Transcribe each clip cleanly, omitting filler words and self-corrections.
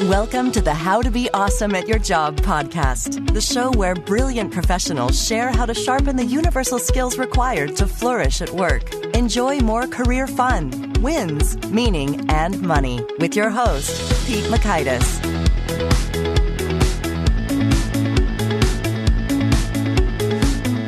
Welcome to the How to Be Awesome at Your Job podcast, the show where brilliant professionals share how to sharpen the universal skills required to flourish at work. Enjoy more career fun, wins, meaning, and money with your host, Pete Makaitis.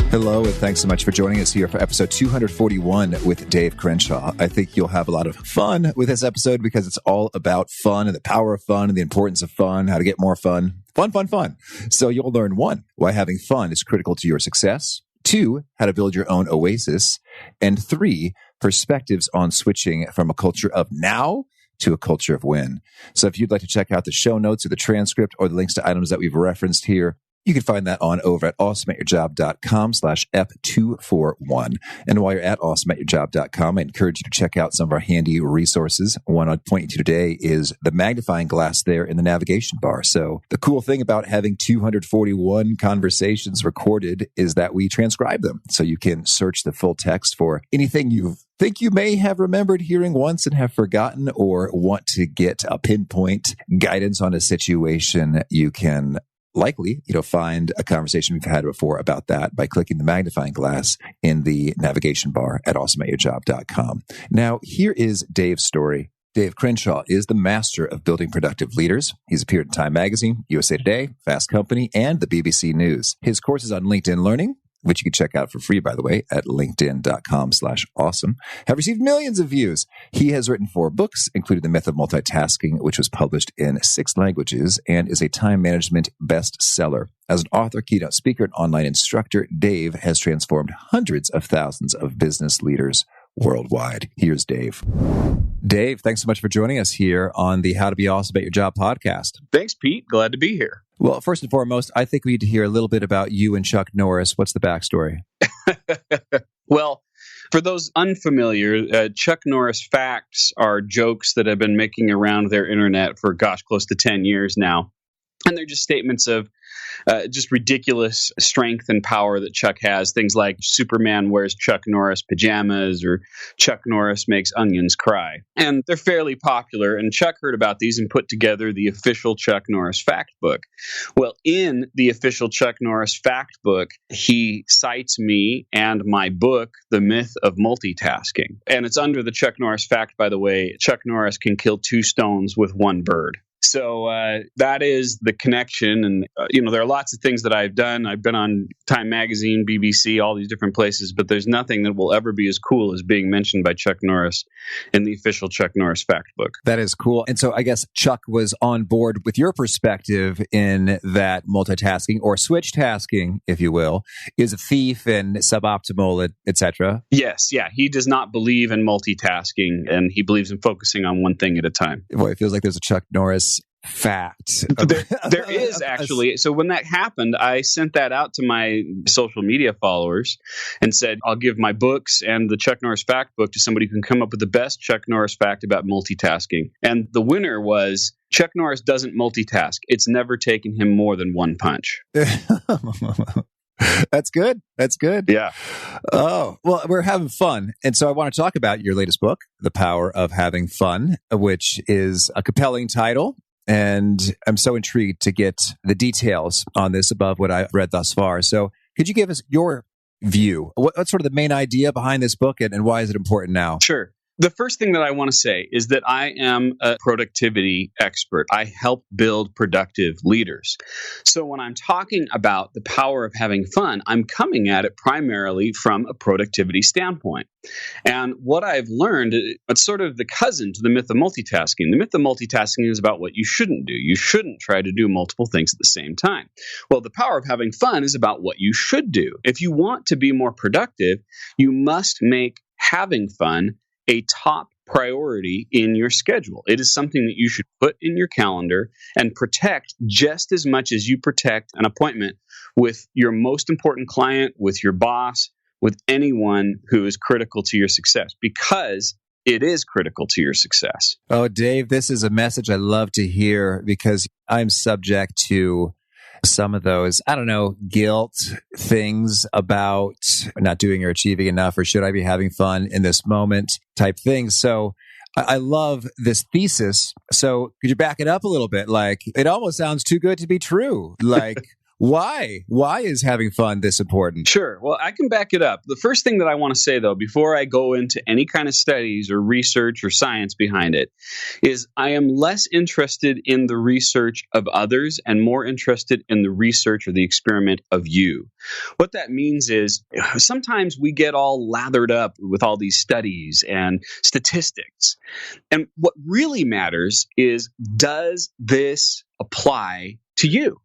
Hello, and thanks so much for joining us here for episode 241 with Dave Crenshaw. I think you'll have a lot of fun with this episode because it's all about fun and the power of fun and the importance of fun, how to get more fun. Fun. So you'll learn 1, why having fun is critical to your success. 2, how to build your own oasis. And 3, perspectives on switching from a culture of now to a culture of when. So if you'd like to check out the show notes or the transcript or the links to items that we've referenced here, you can find that on over at awesomeatyourjob.com/F241. And while you're at awesomeatyourjob.com, I encourage you to check out some of our handy resources. One I'd point you to today is the magnifying glass there in the navigation bar. So the cool thing about having 241 conversations recorded is that we transcribe them. So you can search the full text for anything you think you may have remembered hearing once and have forgotten, or want to get a pinpoint guidance on a situation. You can likely, find a conversation we've had before about that by clicking the magnifying glass in the navigation bar at awesomeatyourjob.com. Now, here is Dave's story. Dave Crenshaw is the master of building productive leaders. He's appeared in Time Magazine, USA Today, Fast Company, and the BBC News. His courses on LinkedIn Learning, which you can check out for free, by the way, at linkedin.com/awesome, have received millions of views. He has written 4 books, including The Myth of Multitasking, which was published in 6 languages and is a time management bestseller. As an author, keynote speaker, and online instructor, Dave has transformed hundreds of thousands of business leaders worldwide. Here's Dave. Dave, thanks so much for joining us here on the How to Be Awesome at Your Job podcast. Thanks, Pete. Glad to be here. Well, first and foremost, I think we need to hear a little bit about you and Chuck Norris. What's the backstory? Well, for those unfamiliar, Chuck Norris facts are jokes that have been making around their internet for, close to 10 years now. And they're just statements of just ridiculous strength and power that Chuck has. Things like Superman wears Chuck Norris pajamas, or Chuck Norris makes onions cry. And they're fairly popular. And Chuck heard about these and put together the official Chuck Norris fact book. Well, in the official Chuck Norris fact book, he cites me and my book, The Myth of Multitasking. And it's under the Chuck Norris fact, by the way, Chuck Norris can kill 2 stones with 1 bird. So that is the connection. And, there are lots of things that I've done. I've been on Time Magazine, BBC, all these different places, but there's nothing that will ever be as cool as being mentioned by Chuck Norris in the official Chuck Norris fact book. That is cool. And so I guess Chuck was on board with your perspective in that multitasking, or switch tasking, if you will, is a thief and suboptimal, etc. Yes. Yeah. He does not believe in multitasking, and he believes in focusing on one thing at a time. Boy, it feels like there's a Chuck Norris fact. There is actually. So when that happened, I sent that out to my social media followers and said, I'll give my books and the Chuck Norris fact book to somebody who can come up with the best Chuck Norris fact about multitasking. And the winner was, Chuck Norris doesn't multitask. It's never taken him more than 1 punch. That's good. Yeah. Oh, well, we're having fun. And so I want to talk about your latest book, The Power of Having Fun, which is a compelling title. And I'm so intrigued to get the details on this above what I've read thus far. So could you give us your view? What's sort of the main idea behind this book, and why is it important now? Sure. The first thing that I want to say is that I am a productivity expert. I help build productive leaders. So when I'm talking about the power of having fun, I'm coming at it primarily from a productivity standpoint. And what I've learned, it's sort of the cousin to the myth of multitasking. The myth of multitasking is about what you shouldn't do. You shouldn't try to do multiple things at the same time. Well, the power of having fun is about what you should do. If you want to be more productive, you must make having fun a top priority in your schedule. It is something that you should put in your calendar and protect just as much as you protect an appointment with your most important client, with your boss, with anyone who is critical to your success, because it is critical to your success. Oh, Dave, this is a message I love to hear, because I'm subject to some of those, guilt things about not doing or achieving enough, or should I be having fun in this moment type things. So I love this thesis. So could you back it up a little bit? Like, it almost sounds too good to be true. Like, why? Why is having fun this important? Sure. Well, I can back it up. The first thing that I want to say, though, before I go into any kind of studies or research or science behind it, is I am less interested in the research of others and more interested in the research or the experiment of you. What that means is sometimes we get all lathered up with all these studies and statistics. And what really matters is, does this apply to you?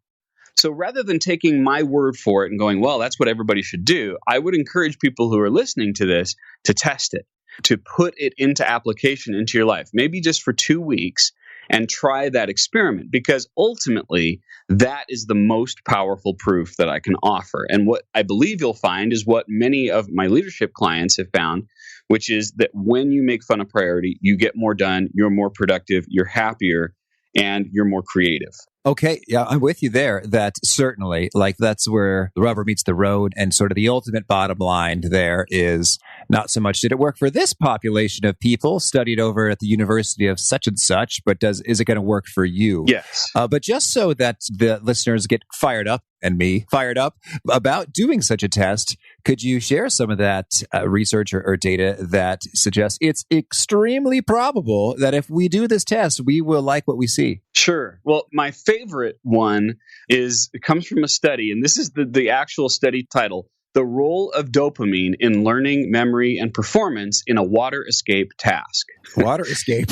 So rather than taking my word for it and going, well, that's what everybody should do, I would encourage people who are listening to this to test it, to put it into application into your life, maybe just for 2 weeks, and try that experiment, because ultimately that is the most powerful proof that I can offer. And what I believe you'll find is what many of my leadership clients have found, which is that when you make fun a priority, you get more done, you're more productive, you're happier, and you're more creative. Okay, yeah, I'm with you there. That certainly, like, that's where the rubber meets the road, and sort of the ultimate bottom line there is not so much did it work for this population of people studied over at the University of such and such, but is it going to work for you? Yes. But just so that the listeners get fired up, and me fired up about doing such a test, could you share some of that research or data that suggests it's extremely probable that if we do this test, we will like what we see? Sure. Well, my favorite one it comes from a study, and this is the actual study title: The Role of Dopamine in Learning, Memory, and Performance in a Water Escape Task. Water escape.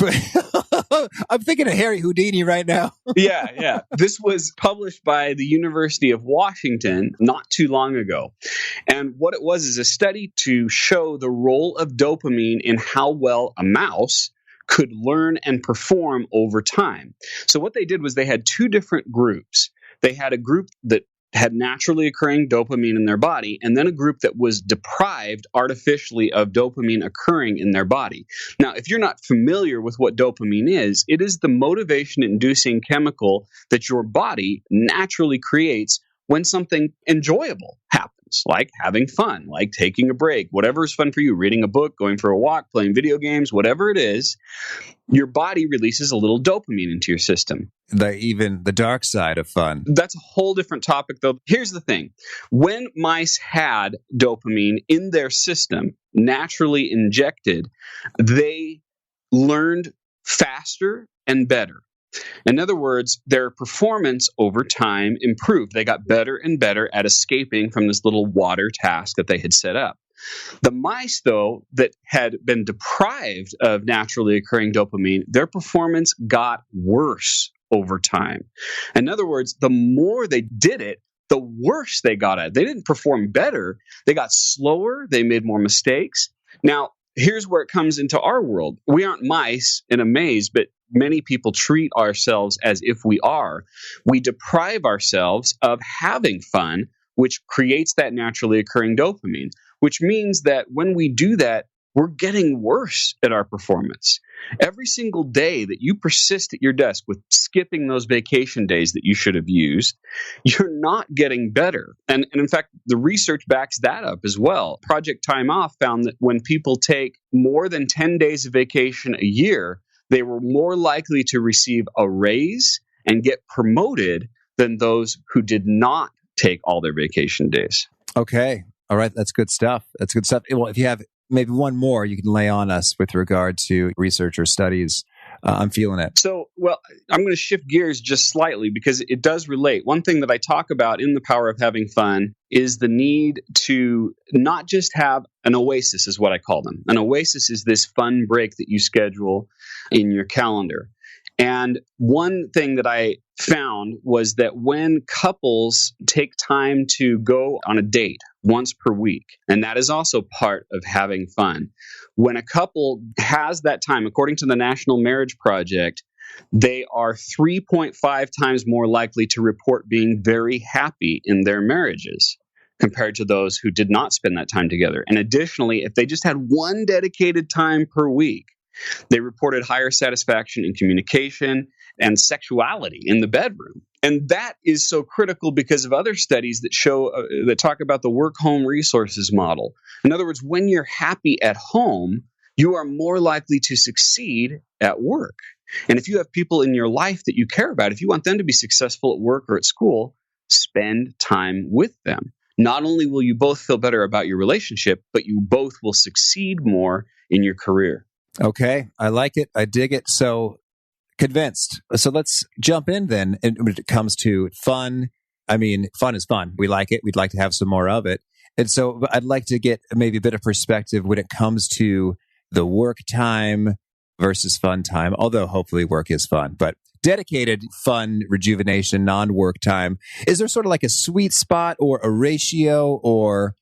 I'm thinking of Harry Houdini right now. Yeah. This was published by the University of Washington not too long ago. And what it was is a study to show the role of dopamine in how well a mouse could learn and perform over time. So what they did was they had two different groups. They had a group that had naturally occurring dopamine in their body, and then a group that was deprived artificially of dopamine occurring in their body. Now, if you're not familiar with what dopamine is, it is the motivation-inducing chemical that your body naturally creates when something enjoyable happens, like having fun, like taking a break, whatever is fun for you, reading a book, going for a walk, playing video games, whatever it is, your body releases a little dopamine into your system. Even the dark side of fun. That's a whole different topic, though. Here's the thing. When mice had dopamine in their system, naturally injected, they learned faster and better. In other words, their performance over time improved. They got better and better at escaping from this little water task that they had set up. The mice, though, that had been deprived of naturally occurring dopamine, their performance got worse over time. In other words, the more they did it, the worse they got at it. They didn't perform better. They got slower. They made more mistakes. Now, here's where it comes into our world. We aren't mice in a maze, but many people treat ourselves as if we are. We deprive ourselves of having fun, which creates that naturally occurring dopamine, which means that when we do that, we're getting worse at our performance. Every single day that you persist at your desk with skipping those vacation days that you should have used, you're not getting better. And in fact, the research backs that up as well. Project Time Off found that when people take more than 10 days of vacation a year, they were more likely to receive a raise and get promoted than those who did not take all their vacation days. Okay. All right. That's good stuff. Well, if you have maybe one more you can lay on us with regard to research or studies, I'm feeling it. So, I'm going to shift gears just slightly because it does relate. One thing that I talk about in The Power of Having Fun is the need to not just have an oasis, is what I call them. An oasis is this fun break that you schedule in your calendar. And one thing that I found was that when couples take time to go on a date once per week, and that is also part of having fun, when a couple has that time, according to the National Marriage Project, they are 3.5 times more likely to report being very happy in their marriages compared to those who did not spend that time together. And additionally, if they just had one dedicated time per week, they reported higher satisfaction in communication and sexuality in the bedroom. And that is so critical because of other studies that show that talk about the work-home resources model. In other words, when you're happy at home, you are more likely to succeed at work. And if you have people in your life that you care about, if you want them to be successful at work or at school, spend time with them. Not only will you both feel better about your relationship, but you both will succeed more in your career. Okay. I like it. I dig it. So convinced. So let's jump in then. And when it comes to fun, I mean, fun is fun. We like it. We'd like to have some more of it. And so I'd like to get maybe a bit of perspective when it comes to the work time versus fun time, although hopefully work is fun, but dedicated fun rejuvenation, non-work time. Is there sort of like a sweet spot or a ratio, or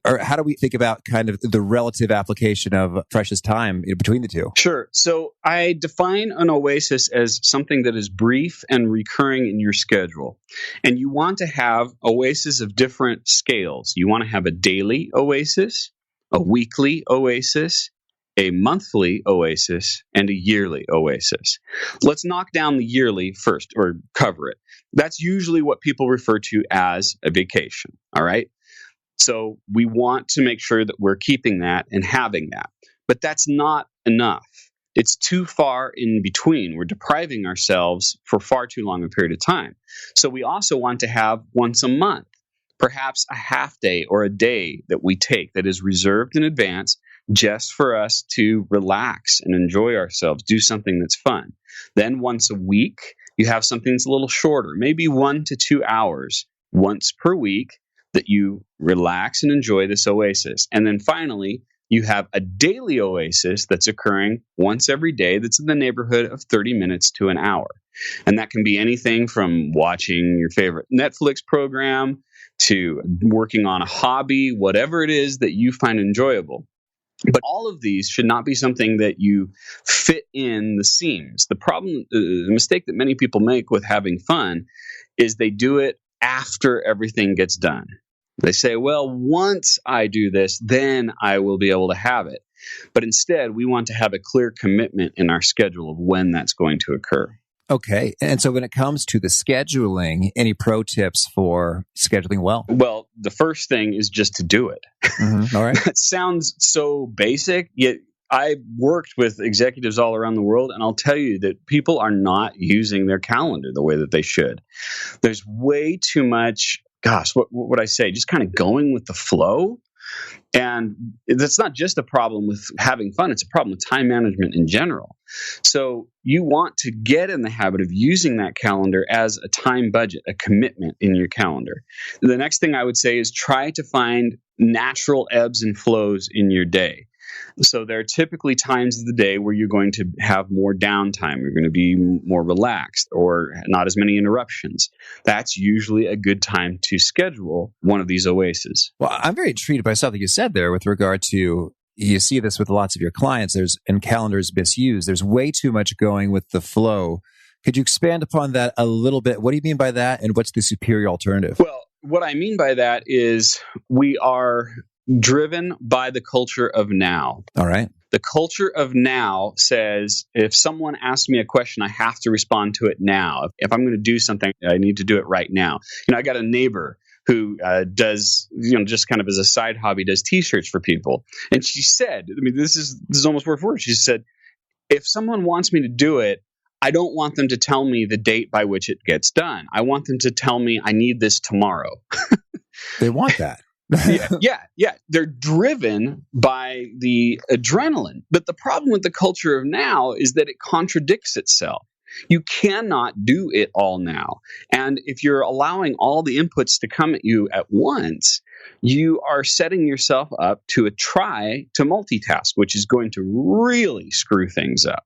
how do we think about kind of the relative application of precious time between the two? Sure. So I define an oasis as something that is brief and recurring in your schedule. And you want to have oases of different scales. You want to have a daily oasis, a weekly oasis, a monthly oasis, and a yearly oasis. Let's knock down the yearly first, or cover it. That's usually what people refer to as a vacation. All right. So we want to make sure that we're keeping that and having that. But that's not enough. It's too far in between. We're depriving ourselves for far too long a period of time. So we also want to have once a month, perhaps a half day or a day that we take that is reserved in advance just for us to relax and enjoy ourselves, do something that's fun. Then once a week, you have something that's a little shorter, maybe 1 to 2 hours once per week that you relax and enjoy this oasis. And then finally, you have a daily oasis that's occurring once every day that's in the neighborhood of 30 minutes to an hour. And that can be anything from watching your favorite Netflix program to working on a hobby, whatever it is that you find enjoyable. But all of these should not be something that you fit in the seams. The mistake that many people make with having fun is they do it after everything gets done. They say, well, once I do this, then I will be able to have it. But instead, we want to have a clear commitment in our schedule of when that's going to occur. Okay. And so when it comes to the scheduling, any pro tips for scheduling well? Well, the first thing is just to do it. Mm-hmm. All right. It sounds so basic, yet I worked with executives all around the world, and I'll tell you that people are not using their calendar the way that they should. There's way too much, what would I say, just kind of going with the flow. And that's not just a problem with having fun. It's a problem with time management in general. So you want to get in the habit of using that calendar as a time budget, a commitment in your calendar. The next thing I would say is try to find natural ebbs and flows in your day. So there are typically times of the day where you're going to have more downtime. You're going to be more relaxed or not as many interruptions. That's usually a good time to schedule one of these oases. Well, I'm very intrigued by something you said there with regard to, you see this with lots of your clients, and calendars misused. There's way too much going with the flow. Could you expand upon that a little bit? What do you mean by that? And what's the superior alternative? Well, what I mean by that is we are driven by the culture of now. All right. The culture of now says if someone asks me a question, I have to respond to it now. If I'm going to do something, I need to do it right now. I got a neighbor who does, just kind of as a side hobby, does T-shirts for people. And she said, this is almost word for word. She said, if someone wants me to do it, I don't want them to tell me the date by which it gets done. I want them to tell me I need this tomorrow. They want that. Yeah. They're driven by the adrenaline. But the problem with the culture of now is that it contradicts itself. You cannot do it all now. And if you're allowing all the inputs to come at you at once, you are setting yourself up to try to multitask, which is going to really screw things up.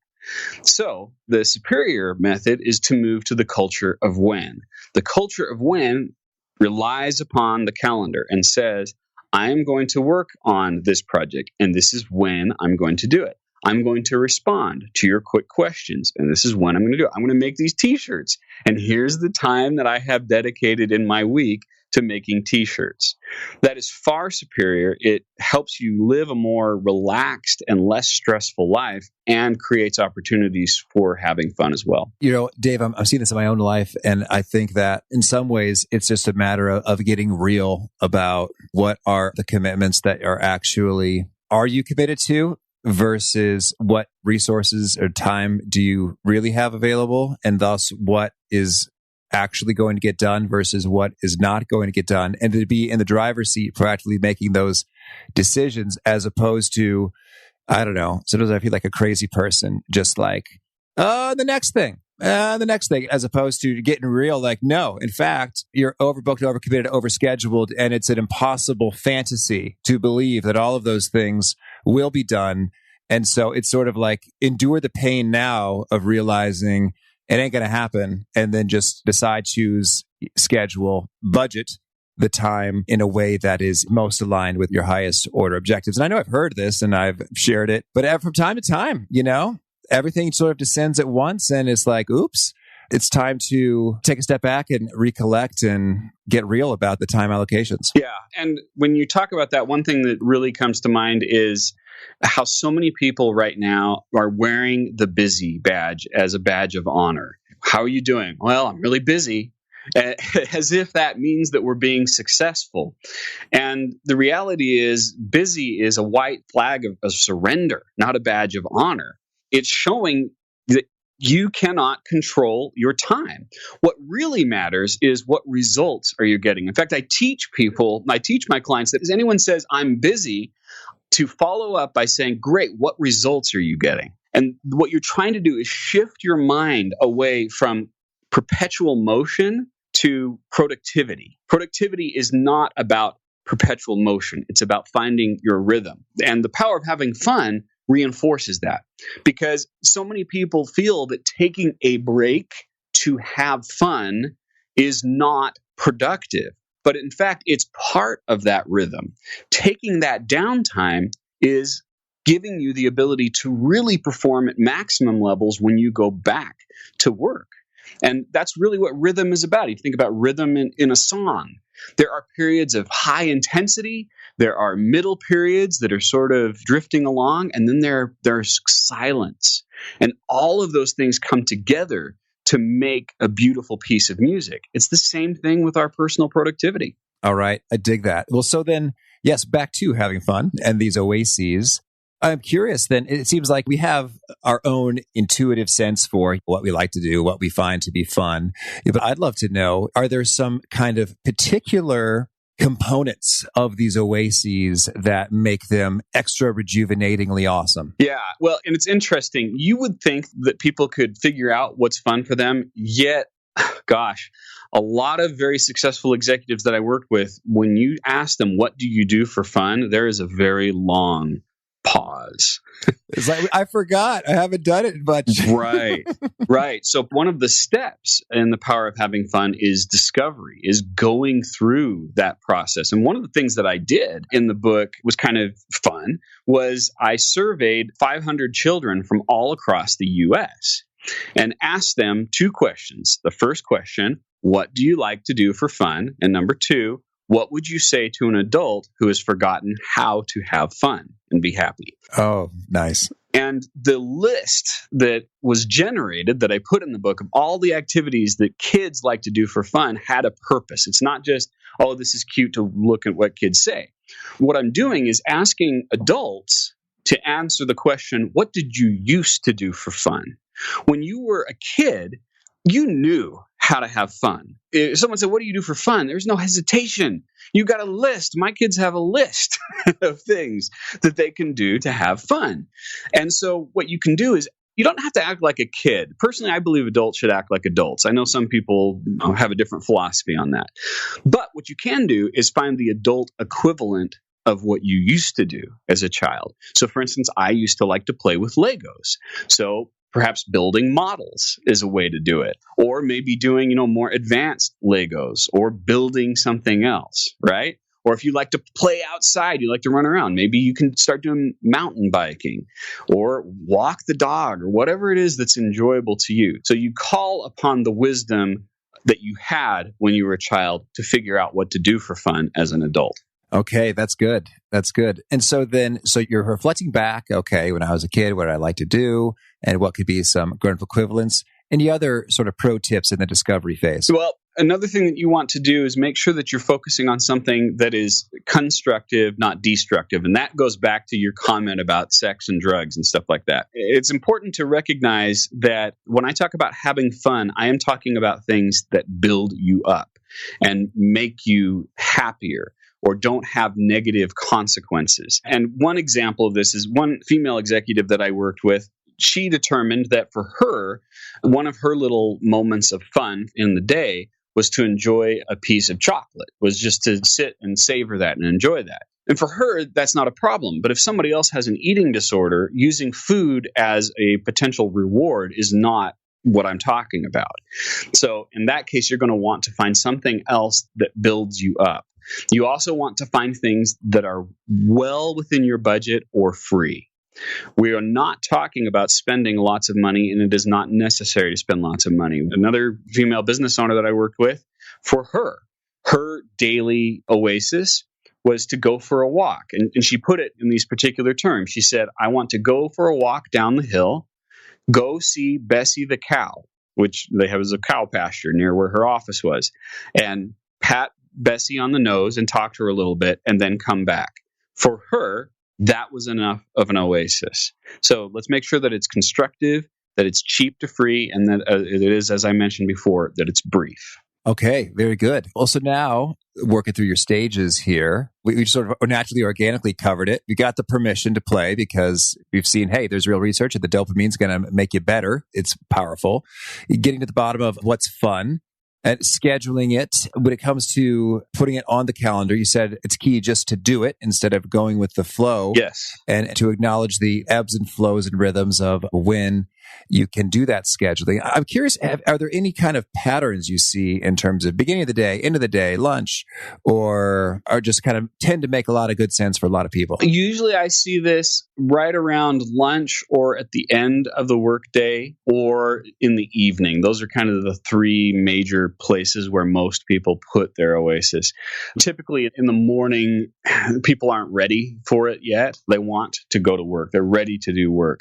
So the superior method is to move to the culture of when. The culture of when relies upon the calendar and says, I am going to work on this project, and this is when I'm going to do it. I'm going to respond to your quick questions, and this is when I'm going to do it. I'm going to make these T-shirts, and here's the time that I have dedicated in my week to making T-shirts. That is far superior. It helps you live a more relaxed and less stressful life and creates opportunities for having fun as well. Dave, I'm seeing this in my own life, and I think that in some ways it's just a matter of getting real about what are the commitments that are you committed to? versus what resources or time do you really have available, and thus what is actually going to get done versus what is not going to get done, and to be in the driver's seat proactively making those decisions, as opposed to, I don't know, sometimes I feel like a crazy person, just like, the next thing, as opposed to getting real, like, no, in fact, you're overbooked, overcommitted, overscheduled, and it's an impossible fantasy to believe that all of those things will be done. And so it's sort of like endure the pain now of realizing it ain't going to happen, and then just decide, choose, schedule, budget the time in a way that is most aligned with your highest order objectives. And I know I've heard this and I've shared it, but from time to time, everything sort of descends at once, and it's like, oops, it's time to take a step back and recollect and get real about the time allocations. Yeah. And when you talk about that, one thing that really comes to mind is how so many people right now are wearing the busy badge as a badge of honor. How are you doing? Well, I'm really busy. As if that means that we're being successful. And the reality is, busy is a white flag of surrender, not a badge of honor. It's showing that you cannot control your time. What really matters is what results are you getting. In fact, I teach my clients that if anyone says, I'm busy, to follow up by saying, great, what results are you getting? And what you're trying to do is shift your mind away from perpetual motion to productivity. Productivity is not about perpetual motion. It's about finding your rhythm. And the power of having fun reinforces that, because so many people feel that taking a break to have fun is not productive. But in fact, it's part of that rhythm. Taking that downtime is giving you the ability to really perform at maximum levels when you go back to work. And that's really what rhythm is about. You think about rhythm in a song. There are periods of high intensity. There are middle periods that are sort of drifting along. And then there's silence. And all of those things come together to make a beautiful piece of music. It's the same thing with our personal productivity. All right. I dig that. Well, so then, yes, back to having fun and these oases. I'm curious then, it seems like we have our own intuitive sense for what we like to do, what we find to be fun. But I'd love to know, are there some kind of particular components of these oases that make them extra rejuvenatingly awesome? Yeah, well, and it's interesting. You would think that people could figure out what's fun for them, yet, gosh, a lot of very successful executives that I worked with, when you ask them, what do you do for fun? There is a very long pause. It's like, I forgot. I haven't done it much. Right. So one of the steps in the power of having fun is discovery, is going through that process. And one of the things that I did in the book was kind of fun, was I surveyed 500 children from all across the U.S. and asked them two questions. The first question, what do you like to do for fun? And number two, what would you say to an adult who has forgotten how to have fun and be happy? Oh, nice. And the list that was generated that I put in the book of all the activities that kids like to do for fun had a purpose. It's not just, oh, this is cute to look at what kids say. What I'm doing is asking adults to answer the question, what did you used to do for fun? When you were a kid, you knew how to have fun. If someone said, what do you do for fun? There's no hesitation. You got a list. My kids have a list of things that they can do to have fun. And so what you can do is, you don't have to act like a kid. Personally, I believe adults should act like adults. I know some people have a different philosophy on that. But what you can do is find the adult equivalent of what you used to do as a child. So for instance, I used to like to play with Legos. So perhaps building models is a way to do it, or maybe doing, more advanced Legos, or building something else, right? Or if you like to play outside, you like to run around, maybe you can start doing mountain biking or walk the dog or whatever it is that's enjoyable to you. So you call upon the wisdom that you had when you were a child to figure out what to do for fun as an adult. Okay, that's good. That's good. And so you're reflecting back, okay, when I was a kid, what did I like to do, and what could be some grown-up equivalents? Any other sort of pro tips in the discovery phase? Well, another thing that you want to do is make sure that you're focusing on something that is constructive, not destructive. And that goes back to your comment about sex and drugs and stuff like that. It's important to recognize that when I talk about having fun, I am talking about things that build you up and make you happier or don't have negative consequences. And one example of this is one female executive that I worked with. She determined that for her, one of her little moments of fun in the day was to enjoy a piece of chocolate, was just to sit and savor that and enjoy that. And for her, that's not a problem. But if somebody else has an eating disorder, using food as a potential reward is not what I'm talking about. So in that case, you're going to want to find something else that builds you up. You also want to find things that are well within your budget or free. We are not talking about spending lots of money, and it is not necessary to spend lots of money. Another female business owner that I worked with, for her daily oasis was to go for a walk. And she put it in these particular terms. She said, I want to go for a walk down the hill, go see Bessie the cow, which they have as a cow pasture near where her office was, and pat Bessie on the nose and talk to her a little bit and then come back. For her, that was enough of an oasis. So let's make sure that it's constructive, that it's cheap to free, and that it is, as I mentioned before, that it's brief. Okay, very good. Also now, working through your stages here, we sort of naturally, organically covered it. We got the permission to play because we've seen, hey, there's real research that the dopamine's going to make you better. It's powerful. Getting to the bottom of what's fun. And scheduling it, when it comes to putting it on the calendar, you said it's key just to do it instead of going with the flow. Yes. And to acknowledge the ebbs and flows and rhythms of when you can do that scheduling. I'm curious, are there any kind of patterns you see in terms of beginning of the day, end of the day, lunch, or just kind of tend to make a lot of good sense for a lot of people? Usually I see this right around lunch or at the end of the workday or in the evening. Those are kind of the three major places where most people put their oasis. Typically in the morning, people aren't ready for it yet. They want to go to work. They're ready to do work.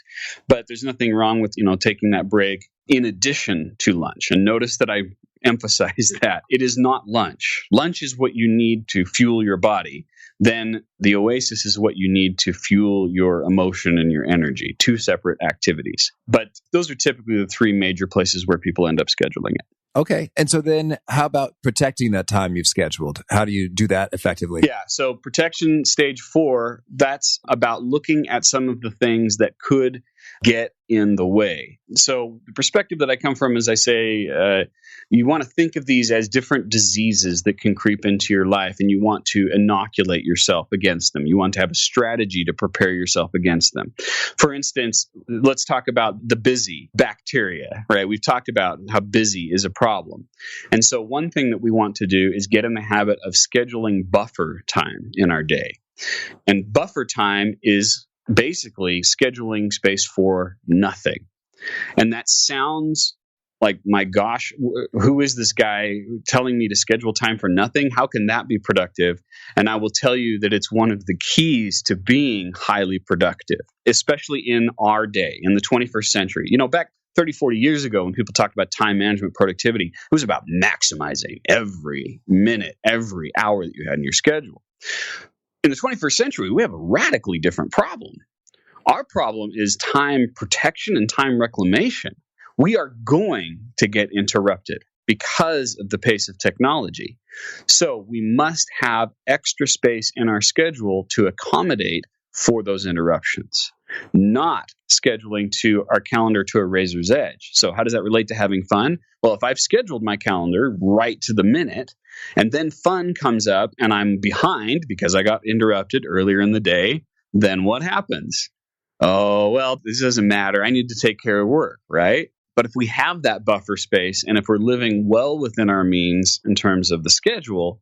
But there's nothing wrong with, taking that break in addition to lunch. And notice that I emphasize that it is not lunch. Lunch is what you need to fuel your body. Then the oasis is what you need to fuel your emotion and your energy. Two separate activities. But those are typically the three major places where people end up scheduling it. Okay. And so then how about protecting that time you've scheduled? How do you do that effectively? Yeah. So protection stage 4, that's about looking at some of the things that could get in the way. So the perspective that I come from is I say, you want to think of these as different diseases that can creep into your life, and you want to inoculate yourself against them. You want to have a strategy to prepare yourself against them. For instance, let's talk about the busy bacteria, right? We've talked about how busy is a problem. And so one thing that we want to do is get in the habit of scheduling buffer time in our day. And buffer time is basically scheduling space for nothing. And that sounds like, my gosh, who is this guy telling me to schedule time for nothing? How can that be productive? And I will tell you that it's one of the keys to being highly productive, especially in our day, in the 21st century. Back 30, 40 years ago, when people talked about time management, productivity, it was about maximizing every minute, every hour that you had in your schedule. In the 21st century, we have a radically different problem. Our problem is time protection and time reclamation. We are going to get interrupted because of the pace of technology. So we must have extra space in our schedule to accommodate for those interruptions, not scheduling to our calendar to a razor's edge. So how does that relate to having fun? Well, if I've scheduled my calendar right to the minute, and then fun comes up and I'm behind because I got interrupted earlier in the day, then what happens? Oh, well, this doesn't matter. I need to take care of work, right? But if we have that buffer space, and if we're living well within our means in terms of the schedule,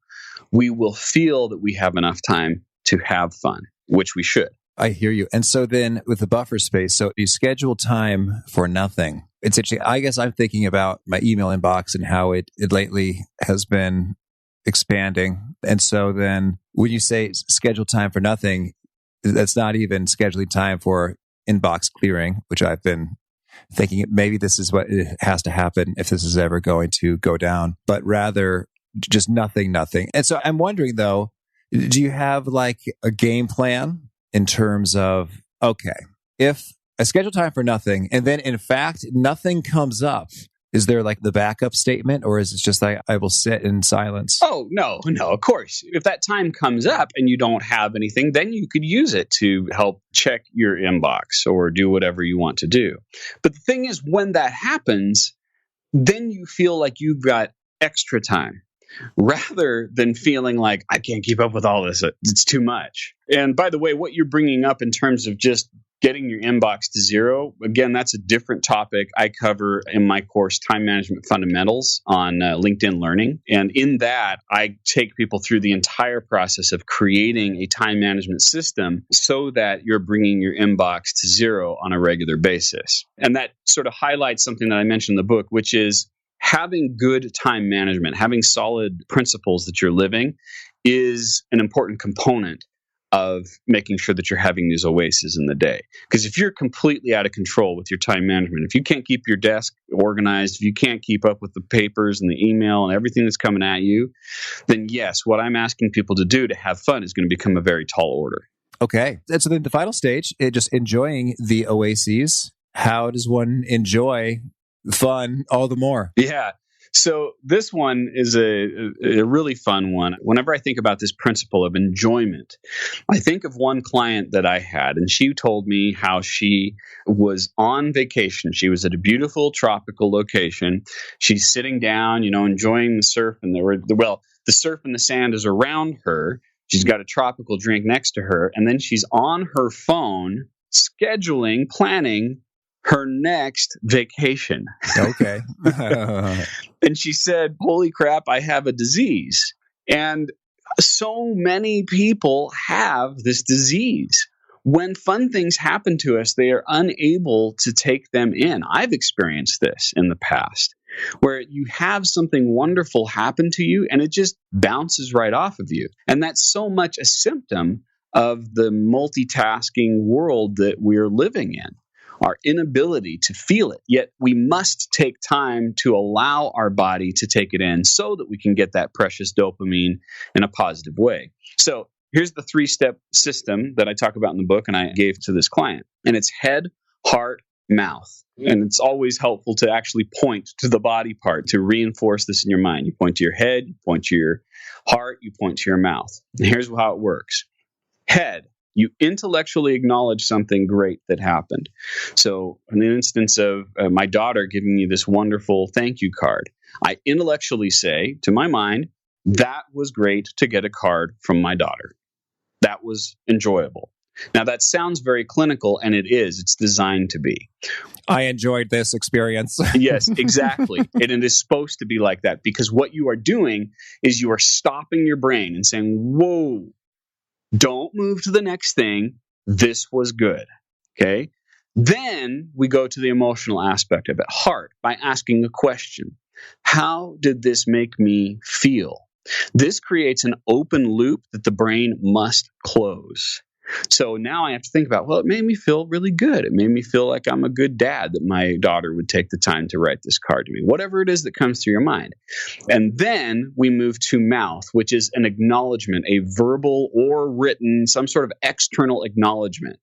we will feel that we have enough time to have fun, which we should. I hear you. And so then with the buffer space, so you schedule time for nothing. It's interesting. I guess I'm thinking about my email inbox and how it lately has been expanding. And so then when you say schedule time for nothing, that's not even scheduling time for inbox clearing, which I've been thinking maybe this is what has to happen if this is ever going to go down, but rather just nothing. And so I'm wondering though, do you have like a game plan in terms of, okay, if I schedule time for nothing and then in fact, nothing comes up, is there like the backup statement, or is it just like I will sit in silence? Oh, no, of course. If that time comes up and you don't have anything, then you could use it to help check your inbox or do whatever you want to do. But the thing is, when that happens, then you feel like you've got extra time rather than feeling like I can't keep up with all this. It's too much. And by the way, what you're bringing up in terms of just getting your inbox to zero, again, that's a different topic I cover in my course, Time Management Fundamentals on LinkedIn Learning. And in that, I take people through the entire process of creating a time management system so that you're bringing your inbox to zero on a regular basis. And that sort of highlights something that I mentioned in the book, which is having good time management, having solid principles that you're living is an important component of making sure that you're having these oases in the day. Because if you're completely out of control with your time management, if you can't keep your desk organized, if you can't keep up with the papers and the email and everything that's coming at you, then yes, what I'm asking people to do to have fun is going to become a very tall order. Okay. And so then the final stage, just enjoying the oases. How does one enjoy fun all the more? Yeah. So this one is a really fun one. Whenever I think about this principle of enjoyment, I think of one client that I had, and she told me how she was on vacation. She was at a beautiful tropical location. She's sitting down, enjoying the surf, and the surf and the sand is around her. She's got a tropical drink next to her, and then she's on her phone planning her next vacation. Okay. And she said, holy crap, I have a disease. And so many people have this disease. When fun things happen to us, they are unable to take them in. I've experienced this in the past, where you have something wonderful happen to you and it just bounces right off of you. And that's so much a symptom of the multitasking world that we're living in. Our inability to feel it. Yet we must take time to allow our body to take it in so that we can get that precious dopamine in a positive way. So here's the 3-step system that I talk about in the book and I gave to this client. And it's head, heart, mouth. And it's always helpful to actually point to the body part to reinforce this in your mind. You point to your head, you point to your heart, you point to your mouth. And here's how it works. Head. You intellectually acknowledge something great that happened. So in the instance of my daughter giving me this wonderful thank you card, I intellectually say, to my mind, that was great to get a card from my daughter. That was enjoyable. Now that sounds very clinical, and it is. It's designed to be. I enjoyed this experience. Yes, exactly. And it is supposed to be like that because what you are doing is you are stopping your brain and saying, whoa, don't move to the next thing. This was good. Okay. Then we go to the emotional aspect of it. Heart, by asking a question. How did this make me feel? This creates an open loop that the brain must close. So now I have to think about, well, it made me feel really good. It made me feel like I'm a good dad, that my daughter would take the time to write this card to me, whatever it is that comes through your mind. And then we move to mouth, which is an acknowledgement, a verbal or written, some sort of external acknowledgement.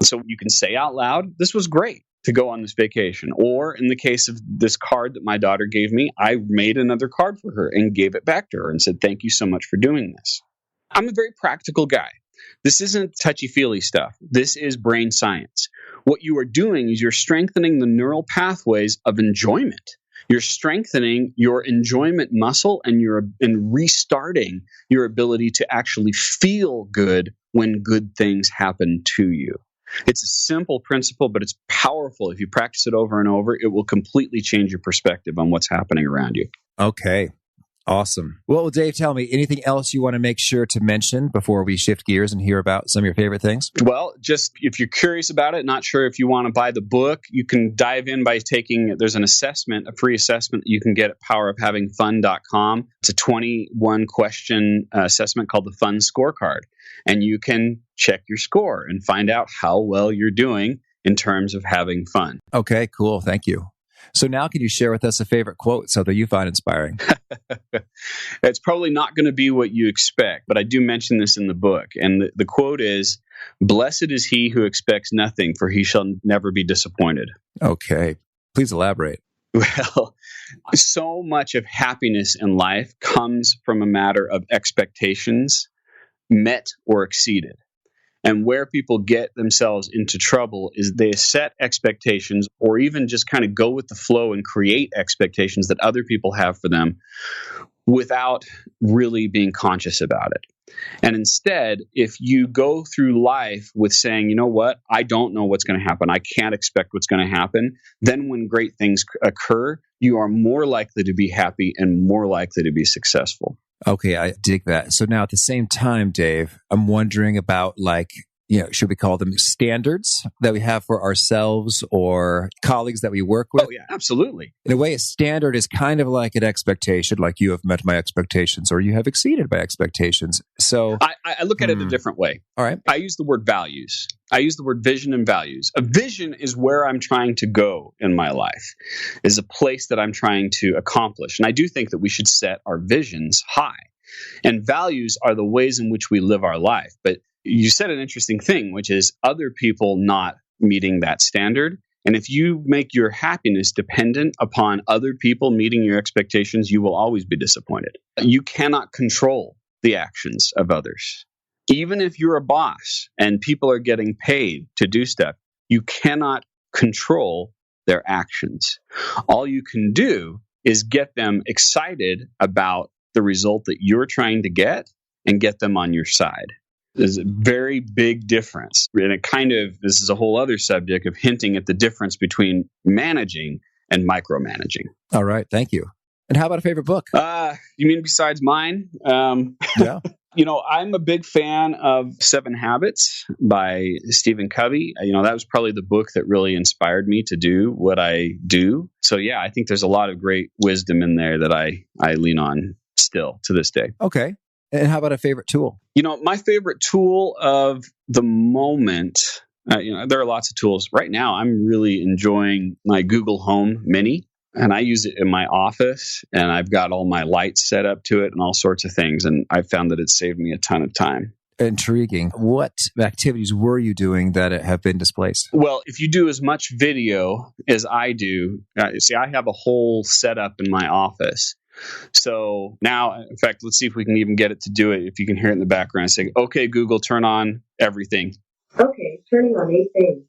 So you can say out loud, this was great to go on this vacation. Or in the case of this card that my daughter gave me, I made another card for her and gave it back to her and said, thank you so much for doing this. I'm a very practical guy. This isn't touchy-feely stuff. This is brain science. What you are doing is you're strengthening the neural pathways of enjoyment. You're strengthening your enjoyment muscle and restarting your ability to actually feel good when good things happen to you. It's a simple principle, but it's powerful. If you practice it over and over, it will completely change your perspective on what's happening around you. Okay. Awesome. Well, Dave, tell me, anything else you want to make sure to mention before we shift gears and hear about some of your favorite things? Well, just if you're curious about it, not sure if you want to buy the book, you can dive in by there's an assessment, a free assessment that you can get at powerofhavingfun.com. It's a 21-question assessment called the Fun Scorecard. And you can check your score and find out how well you're doing in terms of having fun. Okay, cool. Thank you. So now can you share with us a favorite quote, something you find inspiring? It's probably not going to be what you expect, but I do mention this in the book. And the quote is, "Blessed is he who expects nothing, for he shall never be disappointed." Okay. Please elaborate. Well, so much of happiness in life comes from a matter of expectations met or exceeded. And where people get themselves into trouble is they set expectations or even just kind of go with the flow and create expectations that other people have for them without really being conscious about it. And instead, if you go through life with saying, you know what, I don't know what's going to happen, I can't expect what's going to happen, then when great things occur, you are more likely to be happy and more likely to be successful. Okay, I dig that. So now at the same time, Dave, I'm wondering about should we call them standards that we have for ourselves or colleagues that we work with? Oh, yeah, absolutely. In a way, a standard is kind of like an expectation, like you have met my expectations or you have exceeded my expectations. So I look at it a different way. All right. I use the word values. I use the word vision and values. A vision is where I'm trying to go in my life, is a place that I'm trying to accomplish. And I do think that we should set our visions high. And values are the ways in which we live our life. But you said an interesting thing, which is other people not meeting that standard. And if you make your happiness dependent upon other people meeting your expectations, you will always be disappointed. You cannot control the actions of others. Even if you're a boss and people are getting paid to do stuff, you cannot control their actions. All you can do is get them excited about the result that you're trying to get and get them on your side. There's a very big difference. And this is a whole other subject of hinting at the difference between managing and micromanaging. All right. Thank you. And how about a favorite book? You mean besides mine? Yeah. I'm a big fan of 7 Habits by Stephen Covey. That was probably the book that really inspired me to do what I do. So yeah, I think there's a lot of great wisdom in there that I lean on still to this day. Okay. And how about a favorite tool? My favorite tool of the moment, there are lots of tools. Right now, I'm really enjoying my Google Home Mini, and I use it in my office, and I've got all my lights set up to it and all sorts of things, and I found that it saved me a ton of time. Intriguing. What activities were you doing that have been displaced? Well, if you do as much video as I do, I have a whole setup in my office. So now, in fact, let's see if we can even get it to do it. If you can hear it in the background, say, "Okay, Google, turn on everything." Okay, turning on 8 things.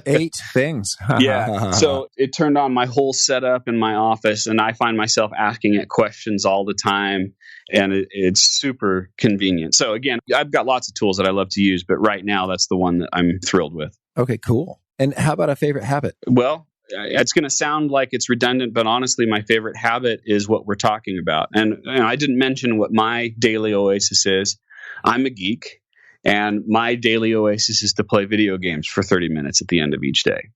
8 things. Yeah. So it turned on my whole setup in my office, and I find myself asking it questions all the time, and it's super convenient. So again, I've got lots of tools that I love to use, but right now that's the one that I'm thrilled with. Okay, cool. And how about a favorite habit? Well, it's going to sound like it's redundant, but honestly, my favorite habit is what we're talking about. And I didn't mention what my daily oasis is. I'm a geek, and my daily oasis is to play video games for 30 minutes at the end of each day.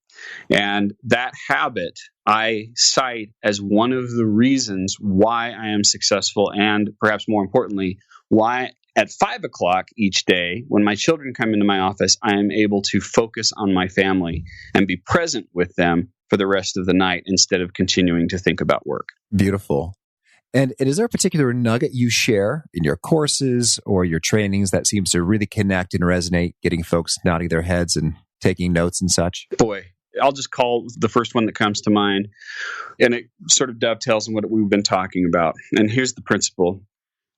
And that habit I cite as one of the reasons why I am successful, and perhaps more importantly, why at 5 o'clock each day, when my children come into my office, I am able to focus on my family and be present with them for the rest of the night instead of continuing to think about work. Beautiful. And is there a particular nugget you share in your courses or your trainings that seems to really connect and resonate, getting folks nodding their heads and taking notes and such? Boy, I'll just call the first one that comes to mind, and it sort of dovetails on what we've been talking about. And here's the principle.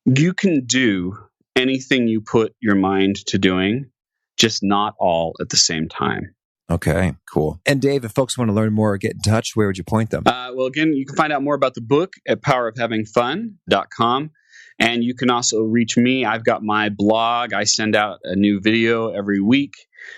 You can do anything you put your mind to doing, just not all at the same time. Okay, cool. And Dave, if folks want to learn more or get in touch, where would you point them? Well, again, you can find out more about the book at powerofhavingfun.com. And you can also reach me. I've got my blog. I send out a new video every week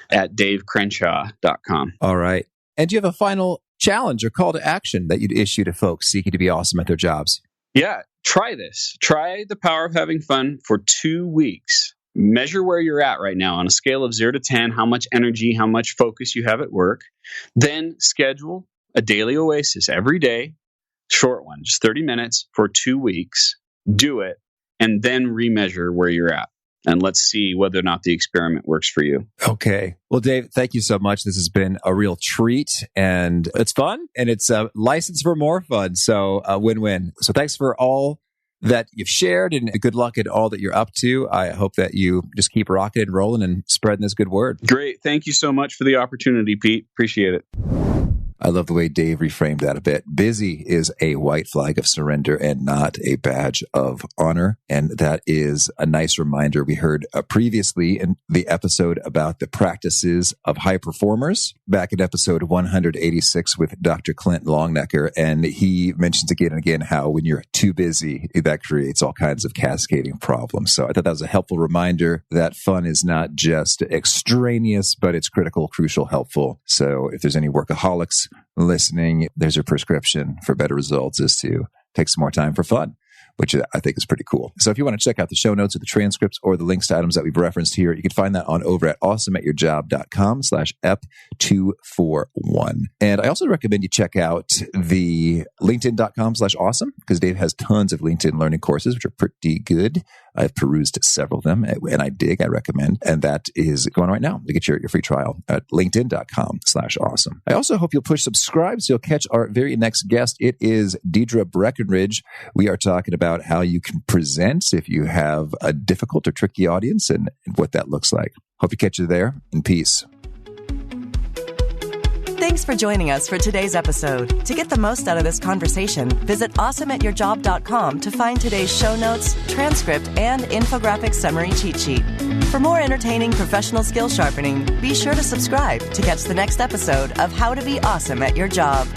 at davecrenshaw.com. All right. And do you have a final challenge or call to action that you'd issue to folks seeking to be awesome at their jobs? Yeah, try this. Try the Power of Having Fun for 2 weeks. Measure where you're at right now on a scale of 0 to 10, how much energy, how much focus you have at work. Then schedule a daily oasis every day, short one, just 30 minutes for 2 weeks. Do it, and then remeasure where you're at. and let's see whether or not the experiment works for you. Okay. Well, Dave, thank you so much. This has been a real treat, and it's fun, and it's a license for more fun. So win-win. So thanks for all that you've shared, and good luck at all that you're up to. I hope that you just keep rocking and rolling and spreading this good word. Great. Thank you so much for the opportunity, Pete. Appreciate it. I love the way Dave reframed that a bit. Busy is a white flag of surrender and not a badge of honor. And that is a nice reminder. We heard previously in the episode about the practices of high performers back in episode 186 with Dr. Clint Longnecker. And he mentions again and again how when you're too busy, that creates all kinds of cascading problems. So I thought that was a helpful reminder that fun is not just extraneous, but it's critical, crucial, helpful. So if there's any workaholics listening, there's a prescription for better results is to take some more time for fun, which I think is pretty cool. So if you want to check out the show notes or the transcripts or the links to items that we've referenced here, you can find that on over at awesomeatyourjob.com/ep241. And I also recommend you check out the linkedin.com/awesome, because Dave has tons of LinkedIn learning courses, which are pretty good. I've perused several of them, and I recommend. And that is going right now to get your free trial at linkedin.com/awesome. I also hope you'll push subscribe so you'll catch our very next guest. It is Deidre Breckenridge. We are talking about how you can present if you have a difficult or tricky audience and what that looks like. Hope you catch you there, and peace. Thanks for joining us for today's episode. To get the most out of this conversation, visit awesomeatyourjob.com to find today's show notes, transcript, and infographic summary cheat sheet. For more entertaining professional skill sharpening, be sure to subscribe to catch the next episode of How to Be Awesome at Your Job.